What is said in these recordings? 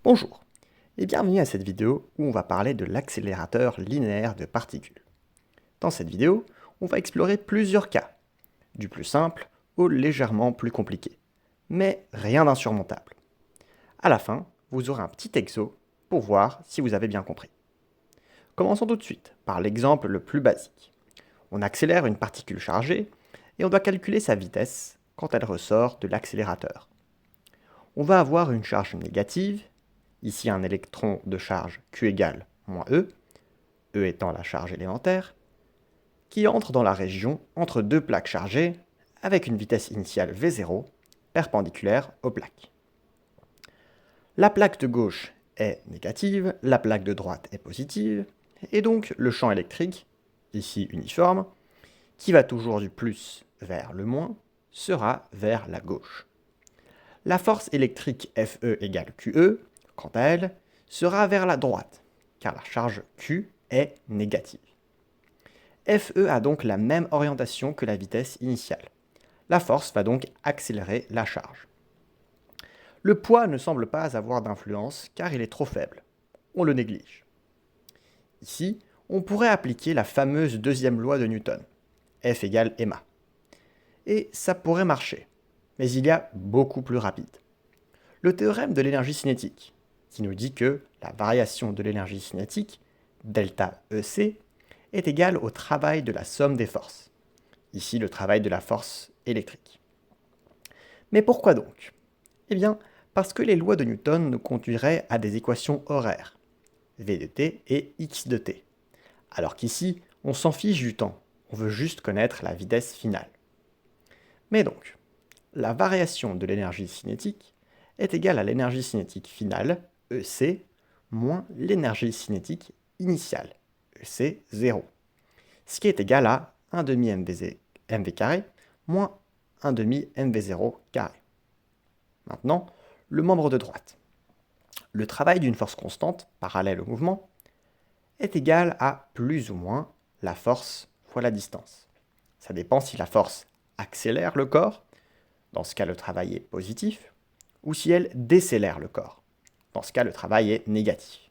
Bonjour et bienvenue à cette vidéo où on va parler de l'accélérateur linéaire de particules. Dans cette vidéo, on va explorer plusieurs cas, du plus simple au légèrement plus compliqué, mais rien d'insurmontable. À la fin, vous aurez un petit exo pour voir si vous avez bien compris. Commençons tout de suite par l'exemple le plus basique. On accélère une particule chargée et on doit calculer sa vitesse quand elle ressort de l'accélérateur. On va avoir une charge négative, ici un électron de charge Q égale moins E, E étant la charge élémentaire, qui entre dans la région entre deux plaques chargées avec une vitesse initiale V0 perpendiculaire aux plaques. La plaque de gauche est négative, la plaque de droite est positive, et donc le champ électrique, ici uniforme, qui va toujours du plus vers le moins, sera vers la gauche. La force électrique Fe égale QE, quant à elle, sera vers la droite, car la charge Q est négative. Fe a donc la même orientation que la vitesse initiale. La force va donc accélérer la charge. Le poids ne semble pas avoir d'influence car il est trop faible. On le néglige. Ici, on pourrait appliquer la fameuse deuxième loi de Newton, F égale ma. Et ça pourrait marcher, mais il y a beaucoup plus rapide. Le théorème de l'énergie cinétique, qui nous dit que la variation de l'énergie cinétique, delta EC, est égale au travail de la somme des forces. Ici, le travail de la force électrique. Mais pourquoi donc? Eh bien, parce que les lois de Newton nous conduiraient à des équations horaires, V de t et x de t. Alors qu'ici, on s'en fiche du temps, on veut juste connaître la vitesse finale. Mais donc, la variation de l'énergie cinétique est égale à l'énergie cinétique finale, EC, moins l'énergie cinétique initiale, EC0, ce qui est égal à 1 demi mv carré moins 1 demi mv0 carré. Maintenant, le membre de droite. Le travail d'une force constante, parallèle au mouvement, est égal à plus ou moins la force fois la distance. Ça dépend si la force accélère le corps, dans ce cas le travail est positif, ou si elle décélère le corps. Dans ce cas, le travail est négatif.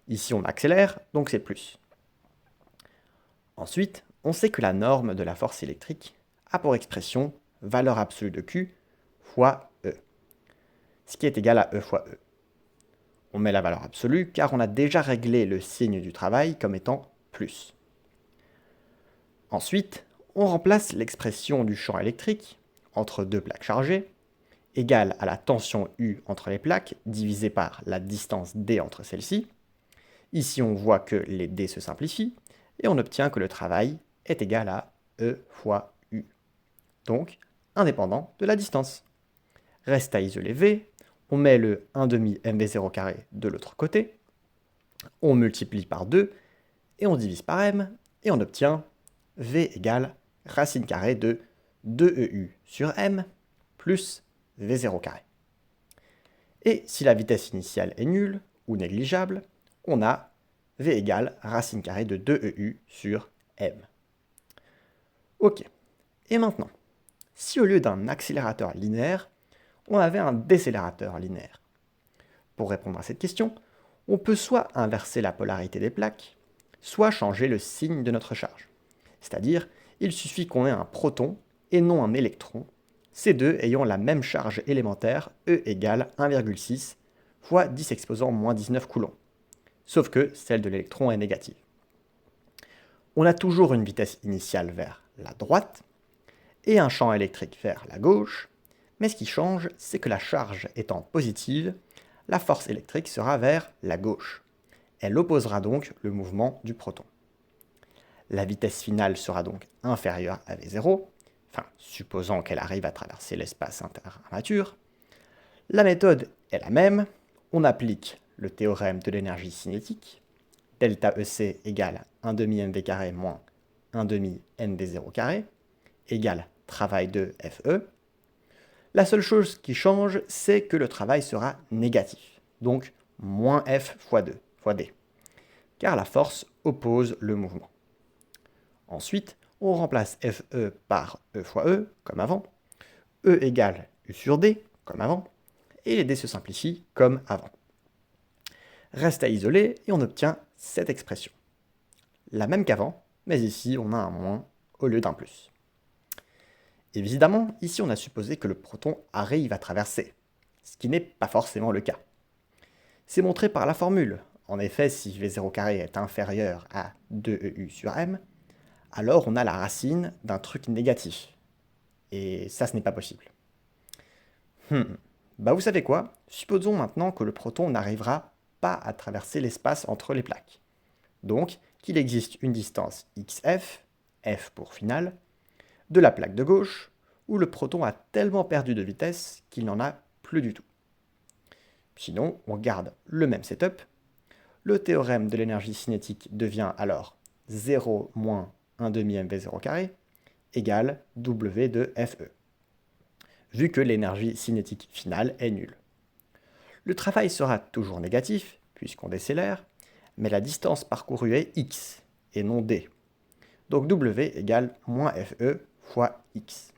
Ici, on accélère, donc c'est plus. Ensuite, on sait que la norme de la force électrique a pour expression valeur absolue de Q fois E, ce qui est égal à E fois E. On met la valeur absolue car on a déjà réglé le signe du travail comme étant plus. Ensuite, on remplace l'expression du champ électrique entre deux plaques chargées égale à la tension U entre les plaques divisée par la distance D entre celles-ci. Ici, on voit que les D se simplifient et on obtient que le travail est égal à E fois U, donc indépendant de la distance. Reste à isoler V, on met le 1 demi mv0 carré de l'autre côté, on multiplie par 2 et on divise par m et on obtient V égale racine carrée de 2EU sur m plus V0 carré. Et si la vitesse initiale est nulle ou négligeable, on a V égale racine carrée de 2EU sur m. Ok. Et maintenant, si au lieu d'un accélérateur linéaire, on avait un décélérateur linéaire? Pour répondre à cette question, on peut soit inverser la polarité des plaques, soit changer le signe de notre charge. C'est-à-dire, il suffit qu'on ait un proton et non un électron, ces deux ayant la même charge élémentaire, E égale 1,6 fois 10 exposant moins 19 coulombs, sauf que celle de l'électron est négative. On a toujours une vitesse initiale vers la droite et un champ électrique vers la gauche, mais ce qui change, c'est que la charge étant positive, la force électrique sera vers la gauche. Elle opposera donc le mouvement du proton. La vitesse finale sera donc inférieure à V0, enfin, supposant qu'elle arrive à traverser l'espace interarmature. La méthode est la même, on applique le théorème de l'énergie cinétique, delta EC égale 1 demi mv carré moins 1 demi mv0 carré, égale travail de Fe. La seule chose qui change, c'est que le travail sera négatif, donc moins F fois 2, fois D, car la force oppose le mouvement. Ensuite, on remplace Fe par E fois E, comme avant, E égale U sur D, comme avant, et les D se simplifient comme avant. Reste à isoler et on obtient cette expression. La même qu'avant, mais ici on a un moins au lieu d'un plus. Évidemment, ici on a supposé que le proton arrive à traverser, ce qui n'est pas forcément le cas. C'est montré par la formule. En effet, si V0 est inférieur à 2EU sur M, alors on a la racine d'un truc négatif. Et ça, ce n'est pas possible. Bah vous savez quoi? Supposons maintenant que le proton n'arrivera pas à traverser l'espace entre les plaques. Donc, qu'il existe une distance xf, f pour finale, de la plaque de gauche, où le proton a tellement perdu de vitesse qu'il n'en a plus du tout. Sinon, on garde le même setup. Le théorème de l'énergie cinétique devient alors 0 moins 1 demi mv0 égale W de Fe, vu que l'énergie cinétique finale est nulle. Le travail sera toujours négatif, puisqu'on décélère, mais la distance parcourue est x, et non d. Donc W égale moins Fe fois x.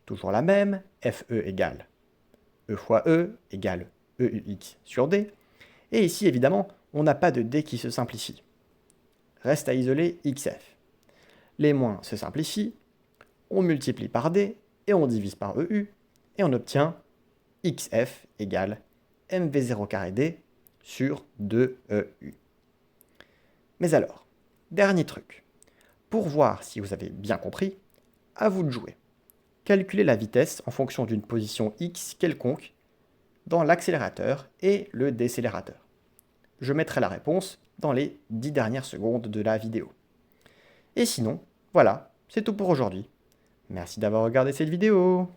Toujours la même, Fe égale E fois E égale EUX sur D. Et ici, évidemment, on n'a pas de D qui se simplifie. Reste à isoler XF. Les moins se simplifient, on multiplie par D et on divise par EU, et on obtient XF égale MV0 D sur 2EU. Mais alors, dernier truc. Pour voir si vous avez bien compris, à vous de jouer. Calculez la vitesse en fonction d'une position X quelconque dans l'accélérateur et le décélérateur. Je mettrai la réponse dans les 10 dernières secondes de la vidéo. Et sinon, voilà, c'est tout pour aujourd'hui. Merci d'avoir regardé cette vidéo.